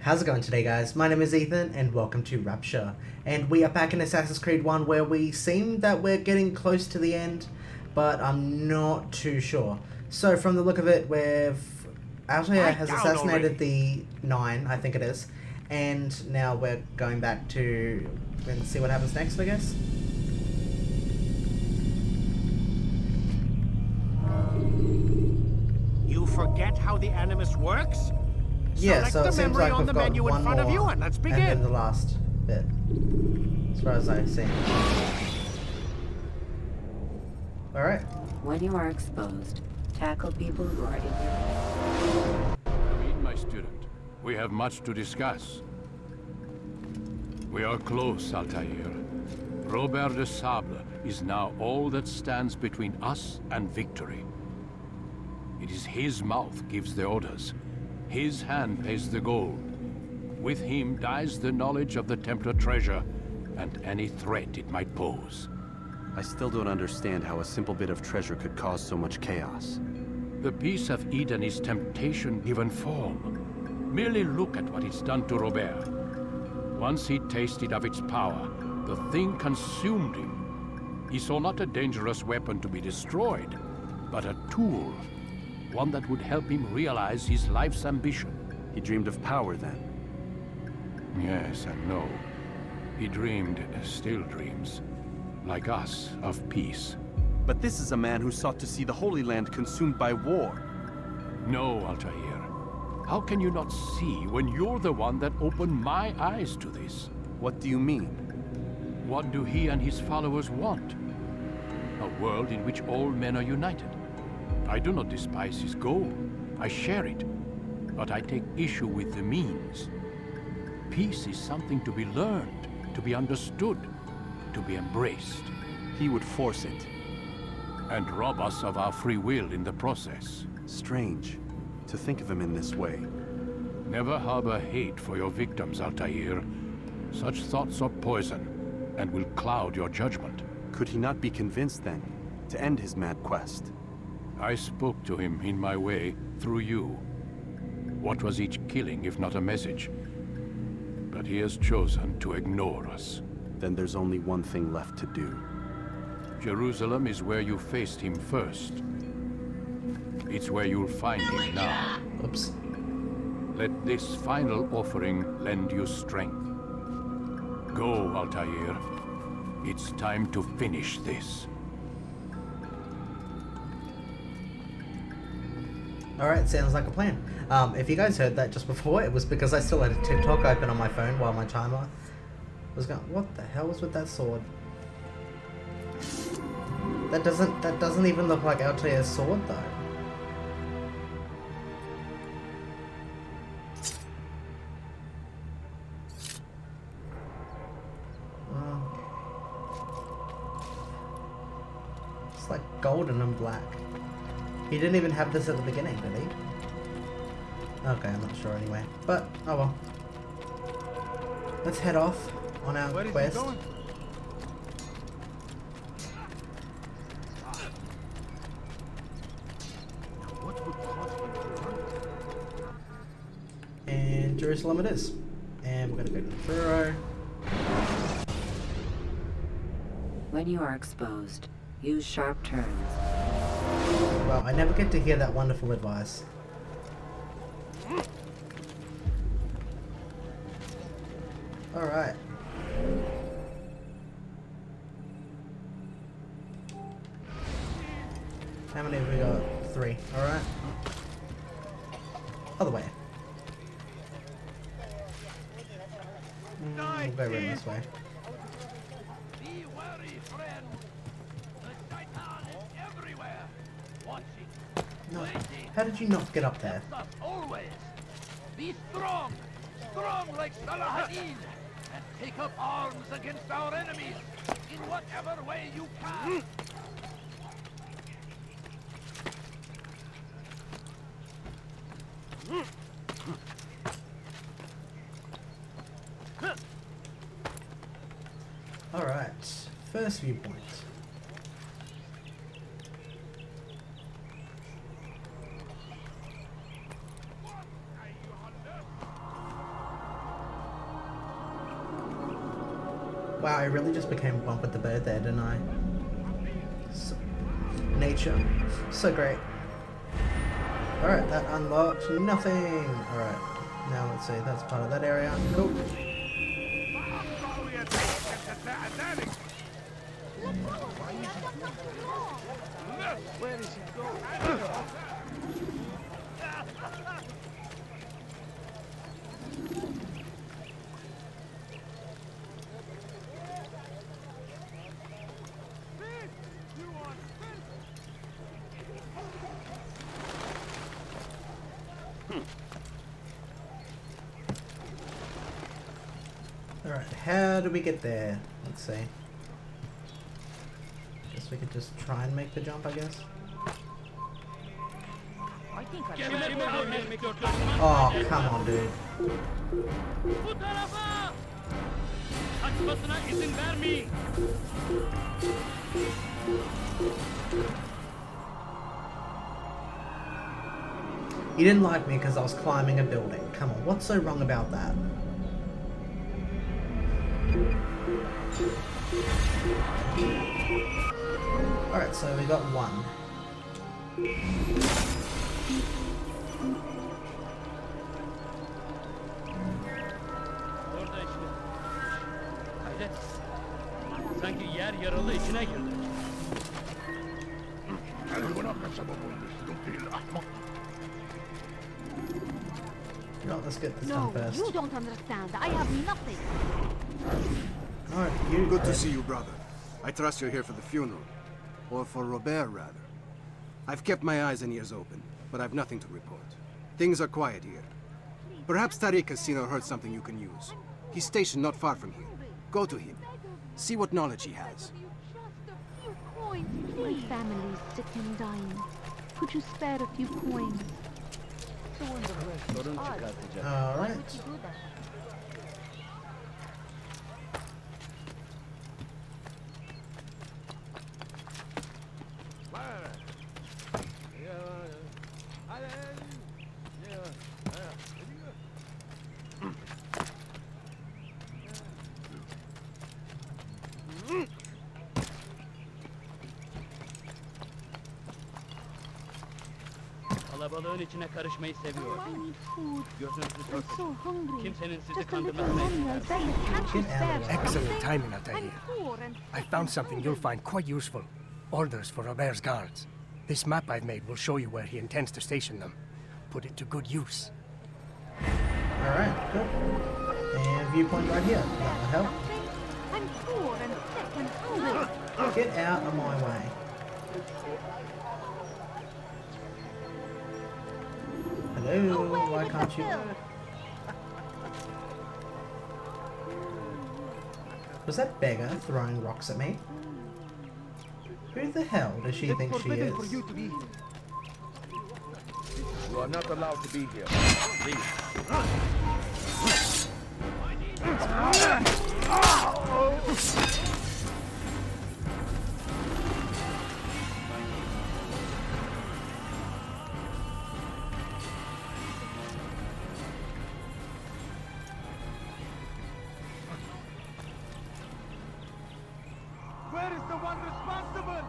How's it going today, guys? My name is Ethan and welcome to Rapture. And we are back in Assassin's Creed 1 where we seem that we're getting close to the end, but I'm not too sure. So from the look of it, Altair has assassinated the 9, I think it is, and now we're going back to see what happens next, I guess. You forget how the Animus works? Yeah, Select so the it seems memory like on we've the got menu in one front of you more, and let's and begin. then the last bit, as far as I see. Alright. When you are exposed, tackle people who are in your way. Come in, my student. We have much to discuss. We are close, Altair. Robert de Sable is now all that stands between us and victory. It is his mouth gives the orders. His hand pays the gold. With him dies the knowledge of the Templar treasure and any threat it might pose. I still don't understand how a simple bit of treasure could cause so much chaos. The peace of Eden is temptation given form. Merely look at what it's done to Robert. Once he tasted of its power, the thing consumed him. He saw not a dangerous weapon to be destroyed, but a tool. One that would help him realize his life's ambition. He dreamed of power then. Yes and no. He dreamed, still dreams, like us, of peace. But this is a man who sought to see the Holy Land consumed by war. No, Altair. How can you not see when you're the one that opened my eyes to this? What do you mean? What do he and his followers want? A world in which all men are united. I do not despise his goal. I share it. But I take issue with the means. Peace is something to be learned, to be understood, to be embraced. He would force it. And rob us of our free will in the process. Strange, to think of him in this way. Never harbor hate for your victims, Altair. Such thoughts are poison, and will cloud your judgment. Could he not be convinced then, to end his mad quest? I spoke to him in my way, through you. What was each killing if not a message? But he has chosen to ignore us. Then there's only one thing left to do. Jerusalem is where you faced him first. It's where you'll find him now. Oops. Let this final offering lend you strength. Go, Altair. It's time to finish this. Alright, sounds like a plan. If you guys heard that just before, it was because I still had a TikTok open on my phone while my timer was going. What the hell was with that sword? That doesn't even look like Altair's sword though. It's like golden and black. He didn't even have this at the beginning, did he? Okay, I'm not sure anyway. But, oh well. Let's head off on our quest. And Jerusalem it is. And we're gonna go to the Furrow. When you are exposed, use sharp turns. Well, I never get to hear that wonderful advice. Alright. How many have we got? 3. Alright. Other way. We'll go around this way. Be wary, friend. The Shaitan is everywhere. Watching. No. How did you not get up there? Always. Be strong. Strong like Saladin. And take up arms against our enemies. In whatever way you can. Alright. First viewpoint. Wow, I really just became one with the bird there, didn't I? So, nature. So great. Alright, that unlocked nothing. Alright, now let's see, that's part of that area. Cool. Where is he going? Alright, how do we get there? Let's see. Guess we could just try and make the jump, I guess. Oh, come on, dude. You didn't like me because I was climbing a building. Come on, what's so wrong about that? Alright, so we got one. Sanki yer yaralı içine girdi. No, let's get this No, done first. you don't understand. I have nothing. Alright, you. Good to see you, brother. I trust you're here for the funeral. Or for Robert, rather. I've kept my eyes and ears open, but I've nothing to report. Things are quiet here. Perhaps Tariq has seen or heard something you can use. He's stationed not far from here. Go to him. See what knowledge he has. Just a few coins, please. My family's sick and dying. Could you spare a few coins? Alright. Kalabalığın içine karışmayı seviyor. I need food. Gözünüzü I'm dört so hungry. Kimsenin sizi Just a little kandırmasına money, izin I beg you. Can't you spare Excellent something? timing, Altair. I'm poor and I found something you'll find quite useful. Orders for Robert's guards. This map I've made will show you where he intends to station them. Put it to good use. Alright, cool. And viewpoint right here. That will help. I'm poor and sick and hungry. Get out of my way. Hello, Away why with can't the you? bill. Was that beggar throwing rocks at me? Who the hell does she think she is? for you to be here. You are not allowed to be here. Leave. Where is the one responsible?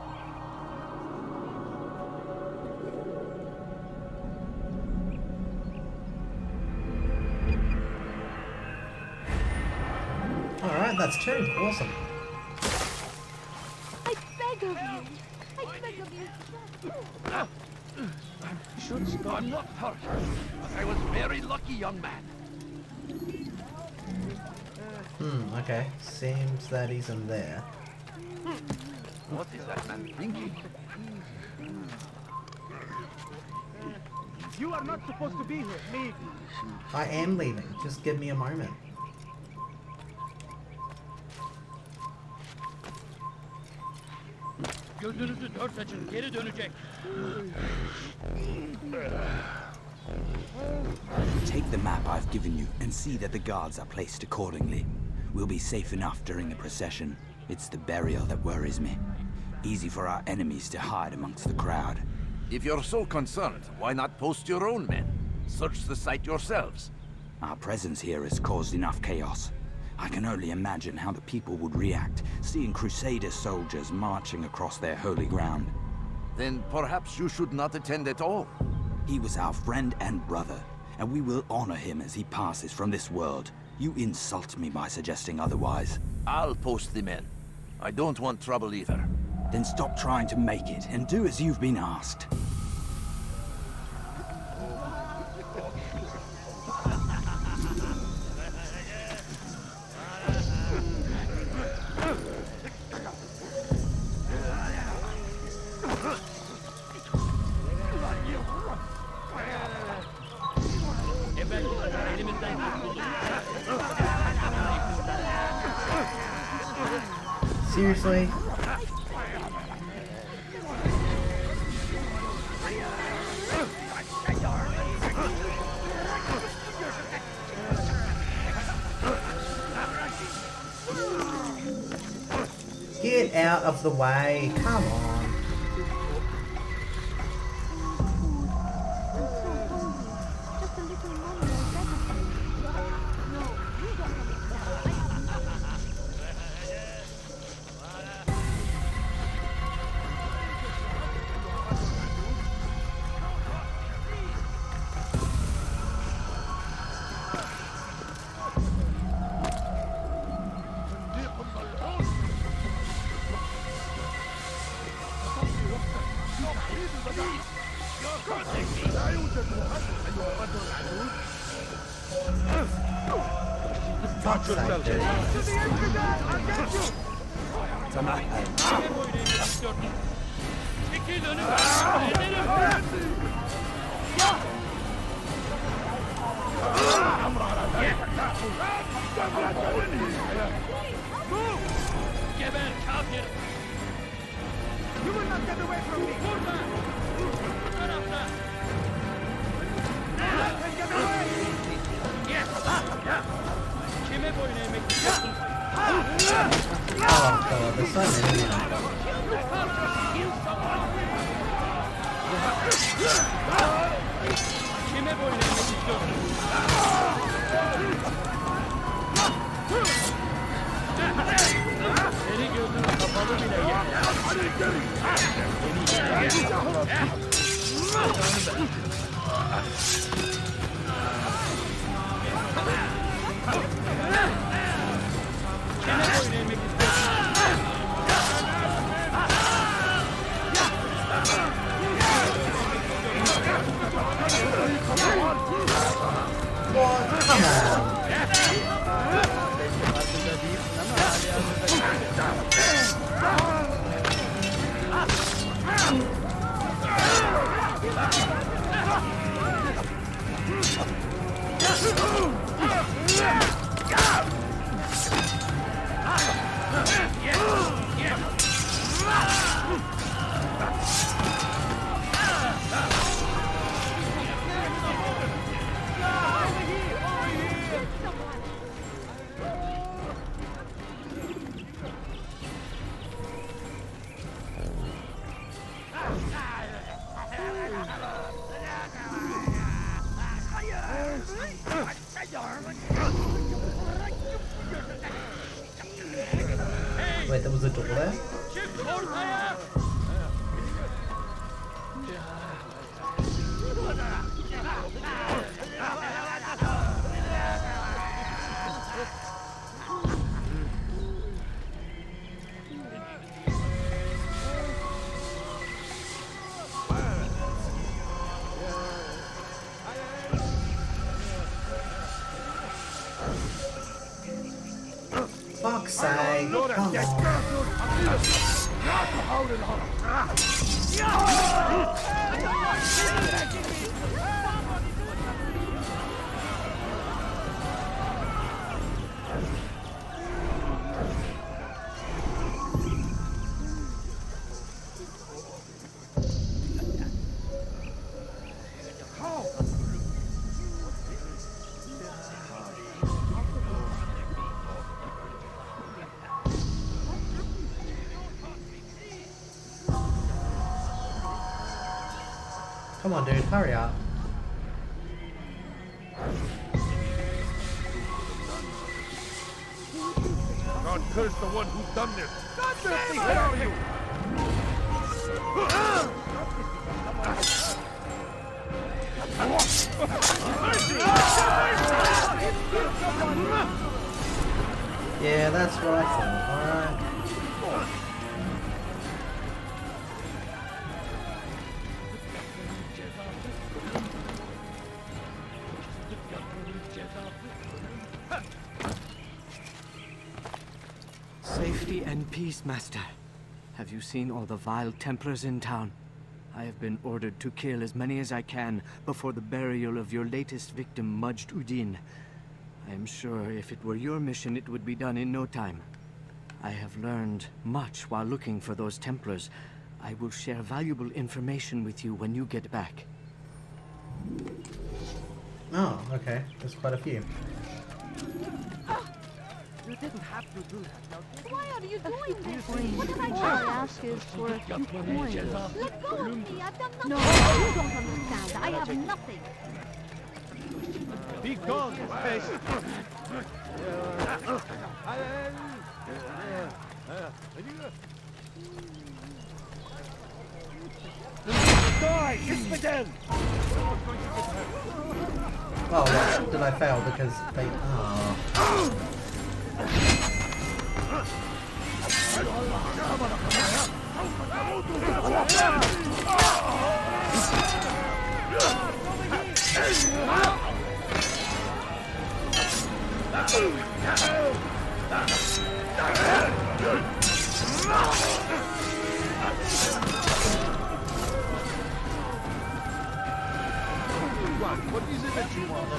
Alright, that's two. Awesome. I beg of you. I beg of you. Should I'm not hurt, but I was very lucky, young man. Okay. Seems that he's in there. What is that man thinking? You are not supposed to be here. Leave. I am leaving. Just give me a moment. Gözünüzü dört açın. Geri dönecek. Take the map I've given you and see that the guards are placed accordingly. We'll be safe enough during the procession. It's the burial that worries me. Easy for our enemies to hide amongst the crowd. If you're so concerned, why not post your own men? Search the site yourselves. Our presence here has caused enough chaos. I can only imagine how the people would react, seeing Crusader soldiers marching across their holy ground. Then perhaps you should not attend at all. He was our friend and brother, and we will honor him as he passes from this world. You insult me by suggesting otherwise. I'll post the men. I don't want trouble either. Then stop trying to make it, and do as you've been asked. Seriously? Get out of the way, come on. Fuck's sake, dude. Geber kafir! You will not get away from me! Vurma! Bu tarafta! Get away! Yes! Kime boyun eğmek istiyorsun? Oh god, there's so many now. Kime boyun eğmek istiyorsun? Seni gözün kapalı bile gel. Kime boyun eğmek istiyorsun? What? Come on. Wait, there was a door there? Çık ortaya! Fuck's sake, come on. Come on, dude, hurry up. God curse the one who's done this! Filthy, where are you? Yeah, that's what I thought. Alright. Safety and peace, Master. Have you seen all the vile Templars in town? I have been ordered to kill as many as I can before the burial of your latest victim, Majd Udin. I am sure if it were your mission, it would be done in no time. I have learned much while looking for those Templars. I will share valuable information with you when you get back. Oh, okay. There's quite a few. You didn't have to do that. Now, Why are you doing this? Please. What did I do? All I ask is for a few coins. Let go of me. I've done nothing. No, you don't understand. I have nothing. be gone, face. Die! Infidel! Oh, well, did I fail because they... Oh. What is it that you want?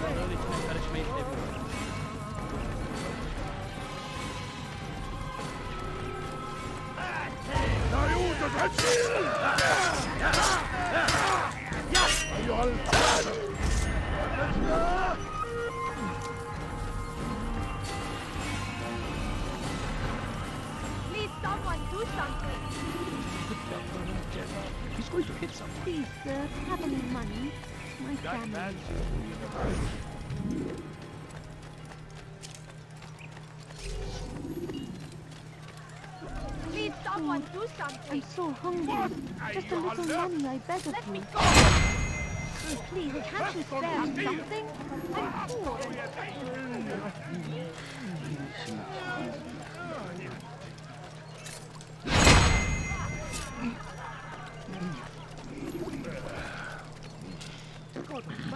Please, someone do something. He's going to hit someone. Please, sir, have any money? My family. Please, someone do something. I'm so hungry. Just a little money, I beg of you. Please, can't you spare something? I'm poor.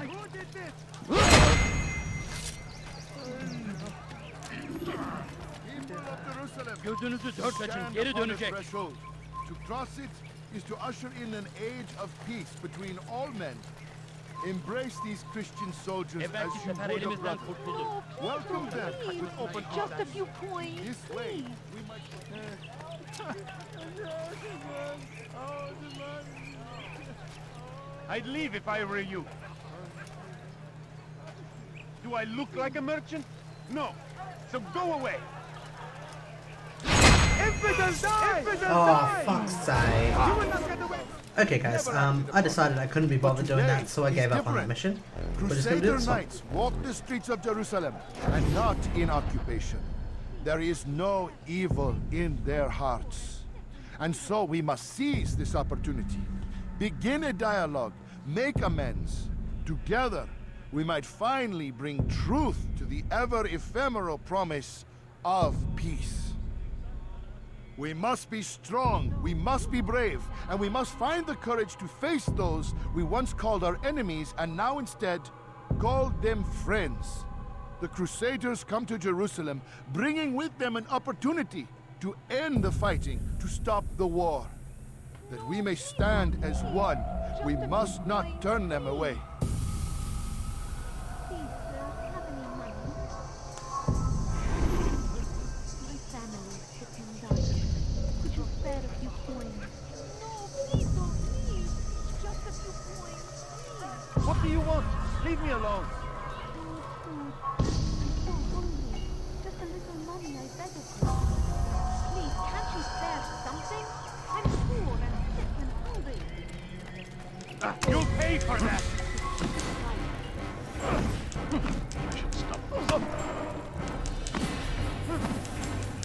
Who did this? Gözünüzü dört açın, geri dönecek. To cross it is to usher in an age of peace between all men. Embrace these Christian soldiers as Evvelki you sefer would a elimizden brother. kurtulduk. Welcome them with open Just a arms. few coins. This way, we might... I'd leave if I were you. Do I look like a merchant? No. So go away. Infidels die! Oh, fuck's sake. Okay, guys, I decided I couldn't be bothered doing that, so I gave up on that mission. We're just gonna do Crusader this one. knights walk the streets of Jerusalem, and not in occupation. There is no evil in their hearts. And so we must seize this opportunity. Begin a dialogue, make amends. Together, we might finally bring truth to the ever-ephemeral promise of peace. We must be strong, we must be brave, and we must find the courage to face those we once called our enemies and now instead call them friends. The Crusaders come to Jerusalem, bringing with them an opportunity to end the fighting, to stop the war. That we may stand as one, we must not turn them away. Please, sir, have any money? My family is sick and dying. Could you spare a few coins? No, please don't leave. Just a few coins, please. What do you want? Leave me alone. I'm so hungry. Just a little money, I beg of you. Please, can't you spare something? I'm poor and sick and hungry. You'll pay for that. I should stop.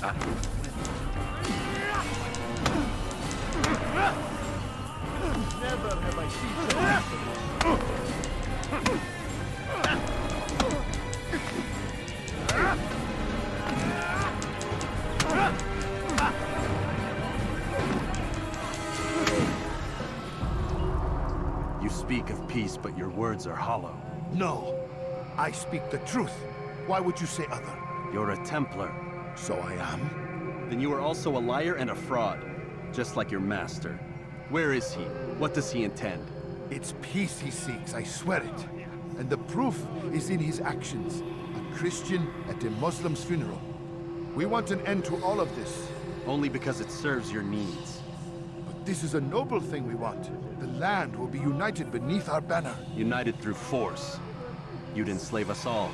Never have I seen You speak of peace, but your words are hollow. No, I speak the truth. Why would you say other? You're a Templar. So I am? Then you are also a liar and a fraud, just like your master. Where is he? What does he intend? It's peace he seeks, I swear it. And the proof is in his actions. A Christian at a Muslim's funeral. We want an end to all of this. Only because it serves your needs. But this is a noble thing we want. The land will be united beneath our banner. United through force. You'd enslave us all.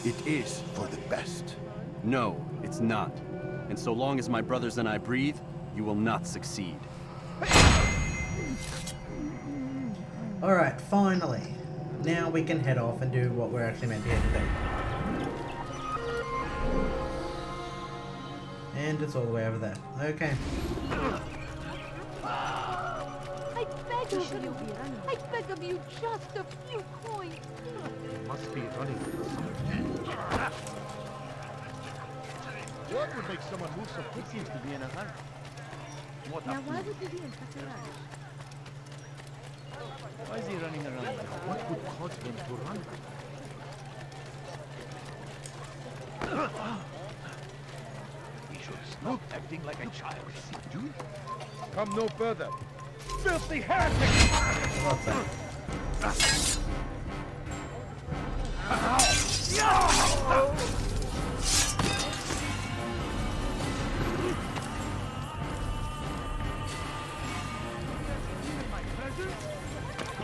It is for the best. No, it's not. And so long as my brothers and I breathe, you will not succeed. Alright, finally. Now we can head off and do what we're actually meant to here today. And it's all the way over there. Okay. I beg of you. I beg of you just a few coins. Must be running. What would make someone move so quickly to be in a hurry? What Now a why fool. would you be in such a rush? Why is he running around? What would cause him to run? He should stop acting like a child. Dude, Come no further. Filthy heretic! What's that?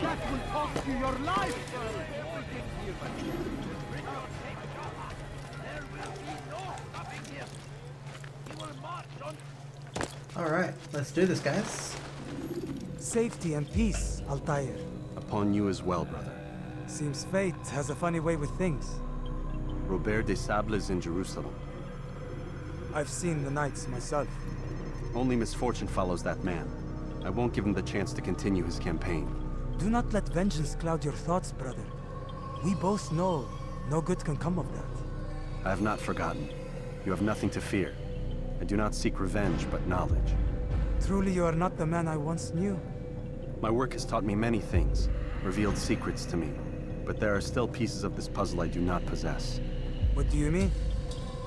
That will cost you your life! there will be no stopping him. He will march on. Alright, let's do this, guys. Safety and peace, Altair. Upon you as well, brother. Seems fate has a funny way with things. Robert de Sable is in Jerusalem. I've seen the knights myself. Only misfortune follows that man. I won't give him the chance to continue his campaign. Do not let vengeance cloud your thoughts, brother. We both know no good can come of that. I have not forgotten. You have nothing to fear. I do not seek revenge, but knowledge. Truly you are not the man I once knew. My work has taught me many things, revealed secrets to me. But there are still pieces of this puzzle I do not possess. What do you mean?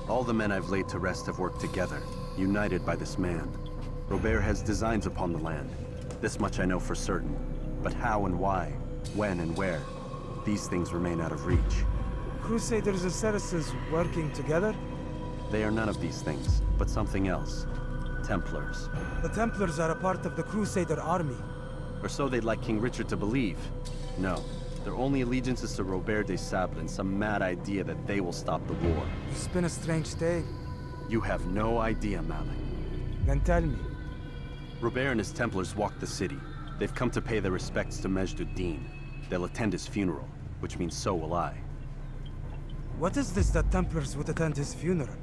All the men I've laid to rest have worked together, united by this man. Robert has designs upon the land. This much I know for certain. But how and why, when and where, these things remain out of reach. Crusaders and Saracens working together? They are none of these things, but something else. Templars. The Templars are a part of the Crusader army. Or so they'd like King Richard to believe. No, their only allegiance is to Robert de Sable and some mad idea that they will stop the war. You spin a strange tale. You have no idea, Malik. Then tell me. Robert and his Templars walk the city. They've come to pay their respects to Majd-ud-Din. They'll attend his funeral, which means so will I. What is this that Templars would attend his funeral?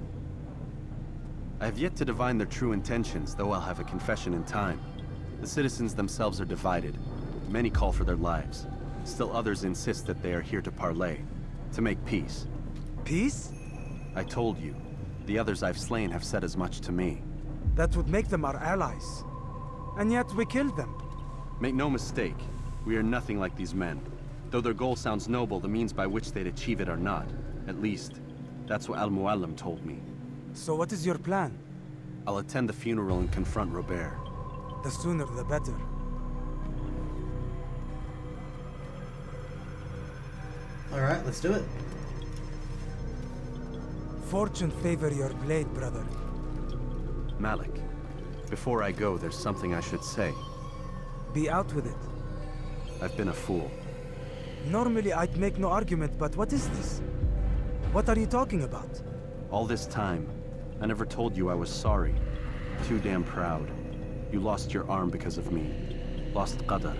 I have yet to divine their true intentions, though I'll have a confession in time. The citizens themselves are divided. Many call for their lives. Still others insist that they are here to parley, to make peace. Peace? I told you. The others I've slain have said as much to me. That would make them our allies. And yet we killed them. Make no mistake, we are nothing like these men. Though their goal sounds noble, the means by which they'd achieve it are not. At least, that's what Al-Muallim told me. So what is your plan? I'll attend the funeral and confront Robert. The sooner the better. Alright, let's do it. Fortune favor your blade, brother. Malik, before I go, there's something I should say. Be out with it. I've been a fool. Normally I'd make no argument, but what is this? What are you talking about? All this time, I never told you I was sorry. Too damn proud. You lost your arm because of me. Lost Qadar.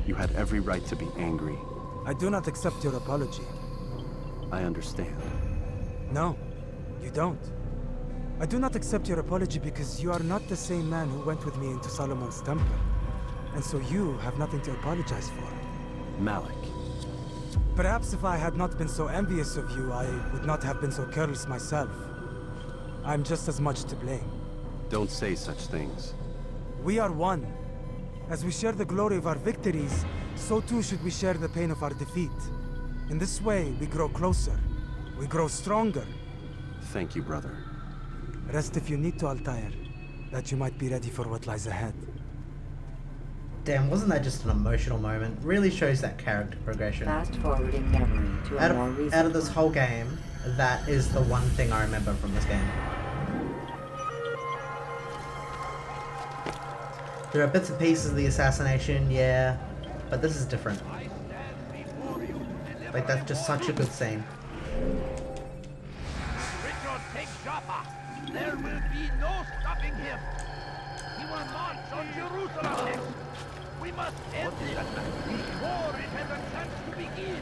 You had every right to be angry. I do not accept your apology. I understand. No, you don't. I do not accept your apology because you are not the same man who went with me into Solomon's temple. And so you have nothing to apologize for. Malik. Perhaps if I had not been so envious of you, I would not have been so careless myself. I'm just as much to blame. Don't say such things. We are one. As we share the glory of our victories, so too should we share the pain of our defeat. In this way, we grow closer. We grow stronger. Thank you, brother. Rest if you need to, Altair, that you might be ready for what lies ahead. Damn, wasn't that just an emotional moment? Really shows that character progression. Fast forwarding memory to a more recent out of this whole game, that is the one thing I remember from this game. There are bits and pieces of the assassination, yeah, but this is different. Like, that's just such a good scene. Richard, take Joppa. There will be no stopping him. He will march on Jerusalem next. We must end it before it has a chance to begin.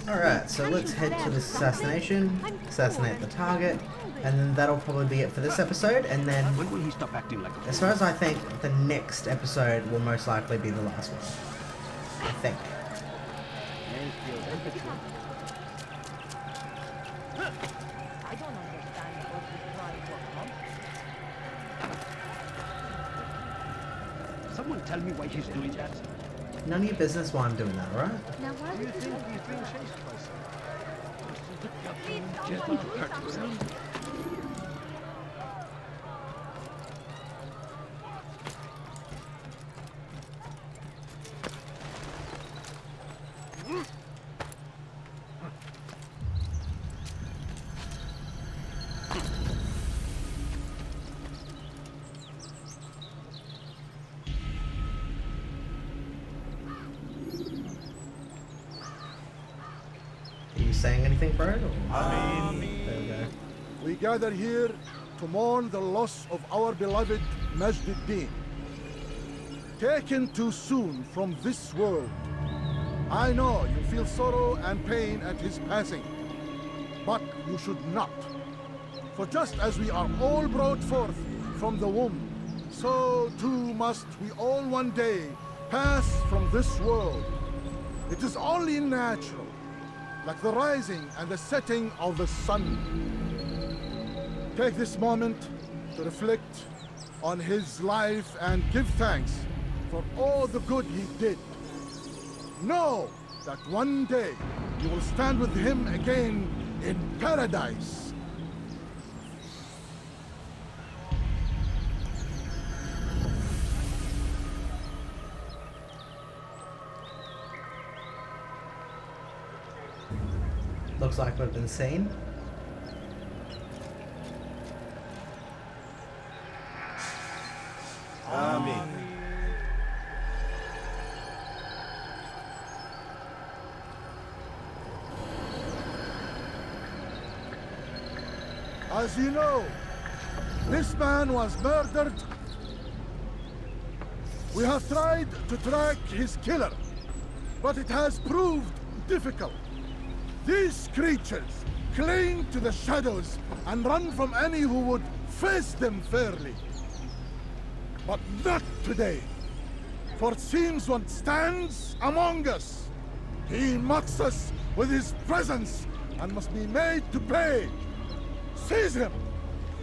Alright, so let's head to this assassination, assassinate the target, and then that'll probably be it for this episode, and then, When will he stop acting like a as far as I think, the next episode will most likely be the last one. I think. I don't understand what he's trying to accomplish. Someone tell me why he's doing that. None of your business why I'm doing that, alright? Now why Do you would think you he's being chased by please someone? someone do something? Are you saying anything, bro? Or... There we go. We gather here to mourn the loss of our beloved Majd-ud-Din. Taken too soon from this world. I know you feel sorrow and pain at his passing, but you should not. For just as we are all brought forth from the womb, so too must we all one day pass from this world. It is only natural, like the rising and the setting of the sun. Take this moment to reflect on his life and give thanks for all the good he did. Know that one day you will stand with him again in paradise. Looks like we've been seen. Amen. As you know, this man was murdered. We have tried to track his killer, but it has proved difficult. These creatures cling to the shadows and run from any who would face them fairly. But not today, for it seems one stands among us. He mocks us with his presence and must be made to pay. Seize him!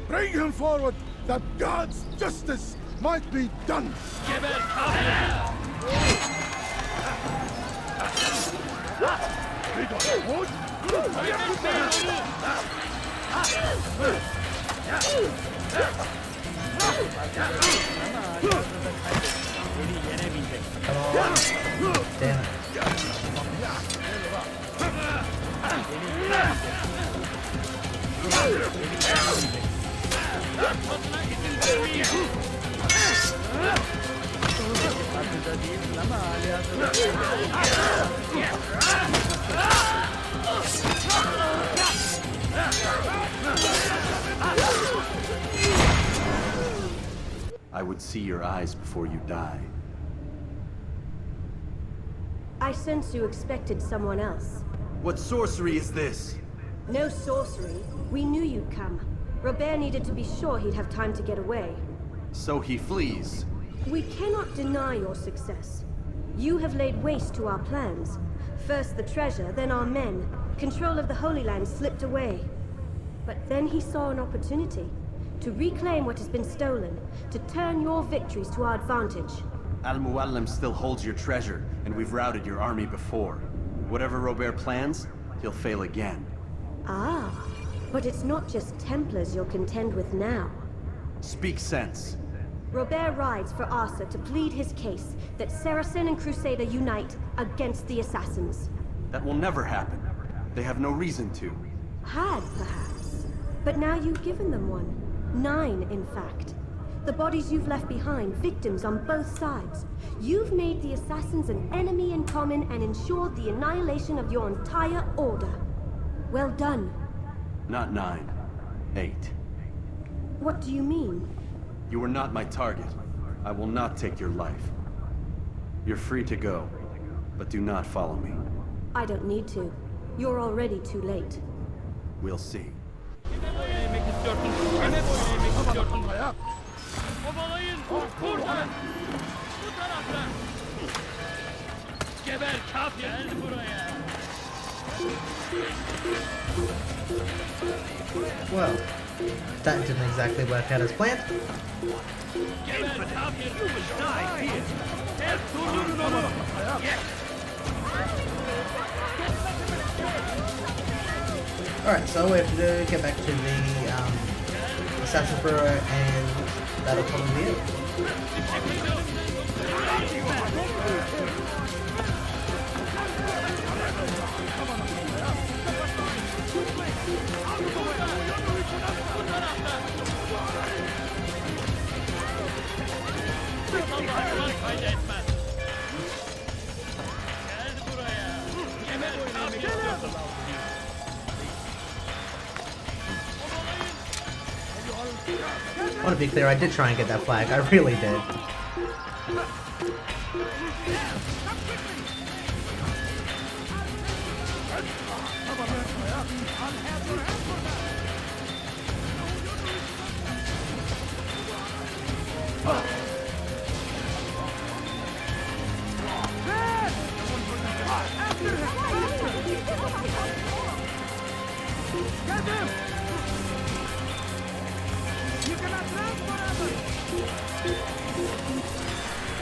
Bring him forward that God's justice might be done! Give it Damn it. I would see your eyes before you die. I sense you expected someone else. What sorcery is this? No sorcery. We knew you'd come. Robert needed to be sure he'd have time to get away. So he flees. We cannot deny your success. You have laid waste to our plans. First the treasure, then our men. Control of the Holy Land slipped away. But then he saw an opportunity. To reclaim what has been stolen. To turn your victories to our advantage. Al-Muallim still holds your treasure, and we've routed your army before. Whatever Robert plans, he'll fail again. Ah, but it's not just Templars you'll contend with now. Speak sense. Robert rides for Arthur to plead his case that Saracen and Crusader unite against the Assassins. That will never happen. They have no reason to. Had, perhaps. But now you've given them one. 9, in fact. The bodies you've left behind, victims on both sides. You've made the Assassins an enemy in common and ensured the annihilation of your entire order. Well done. Not 9. 8. What do you mean? You are not my target. I will not take your life. You're free to go, but do not follow me. I don't need to. You're already too late. We'll see. Kovalayın! Buradan! Bu taraftan! Geber kafir! Gel buraya! Well, that didn't exactly work out as planned. Geber kafir! You will die here! Durdurun onu! Yes! Alright, so all we have to do is get back to the Assassin's Bureau, and that'll probably be it. I want to be clear, I did try and get that flag. I really did.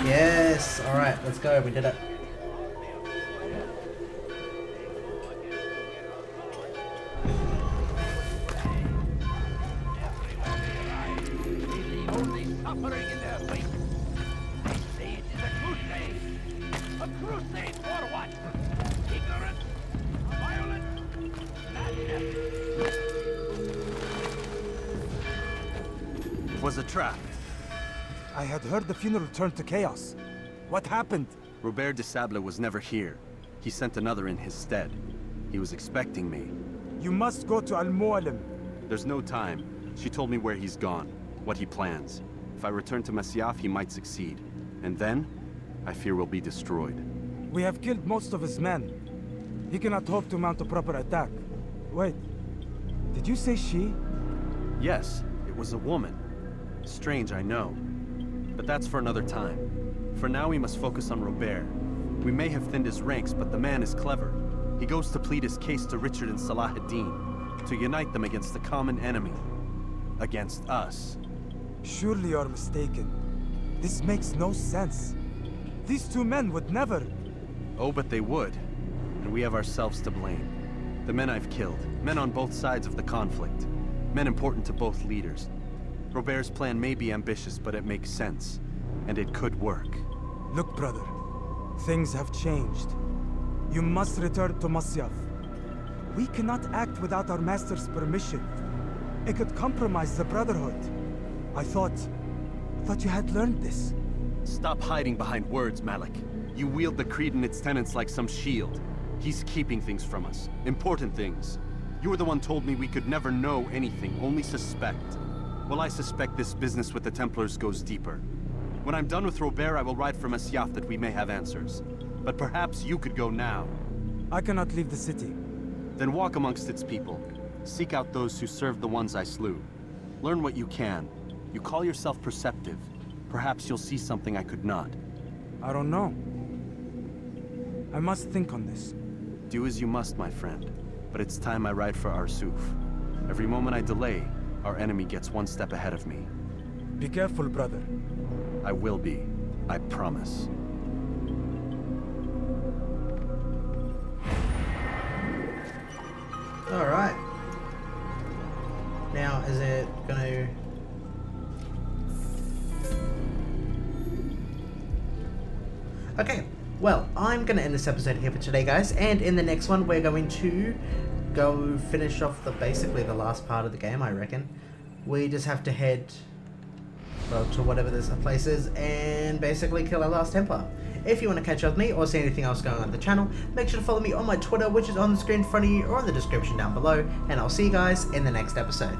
Yes, alright, let's go, we did it. Only suffering in their wake. They say it is a crusade. A crusade for what? Ignorance? Violence? Madness? It was a trap. I had heard the funeral turned to chaos. What happened? Robert de Sable was never here. He sent another in his stead. He was expecting me. You must go to Al-Muallim. There's no time. She told me where he's gone, what he plans. If I return to Masyaf, he might succeed. And then, I fear we'll be destroyed. We have killed most of his men. He cannot hope to mount a proper attack. Wait, did you say she? Yes, it was a woman. Strange, I know. But that's for another time. For now, we must focus on Robert. We may have thinned his ranks, but the man is clever. He goes to plead his case to Richard and Salah ad-Din, to unite them against the common enemy. Against us. Surely you're mistaken. This makes no sense. These two men would never... Oh, but they would. And we have ourselves to blame. The men I've killed, men on both sides of the conflict. Men important to both leaders. Robert's plan may be ambitious, but it makes sense. And it could work. Look, brother. Things have changed. You must return to Masyaf. We cannot act without our master's permission. It could compromise the Brotherhood. I thought you had learned this. Stop hiding behind words, Malik. You wield the Creed and its tenets like some shield. He's keeping things from us. Important things. You were the one told me we could never know anything, only suspect. Well, I suspect this business with the Templars goes deeper. When I'm done with Robert, I will ride for Masyaf that we may have answers. But perhaps you could go now. I cannot leave the city. Then walk amongst its people. Seek out those who served the ones I slew. Learn what you can. You call yourself perceptive. Perhaps you'll see something I could not. I don't know. I must think on this. Do as you must, my friend. But it's time I ride for Arsuf. Every moment I delay, our enemy gets one step ahead of me. Be careful, brother. I will be. I promise. Alright. Now, is it gonna... Okay, well, I'm gonna end this episode here for today, guys, and in the next one, we're going to go finish off basically the last part of the game, I reckon. We just have to head, well, to whatever this place is, and basically kill our last Templar. If you want to catch up with me or see anything else going on the channel, make sure to follow me on my Twitter, which is on the screen in front of you or in the description down below, and I'll see you guys in the next episode.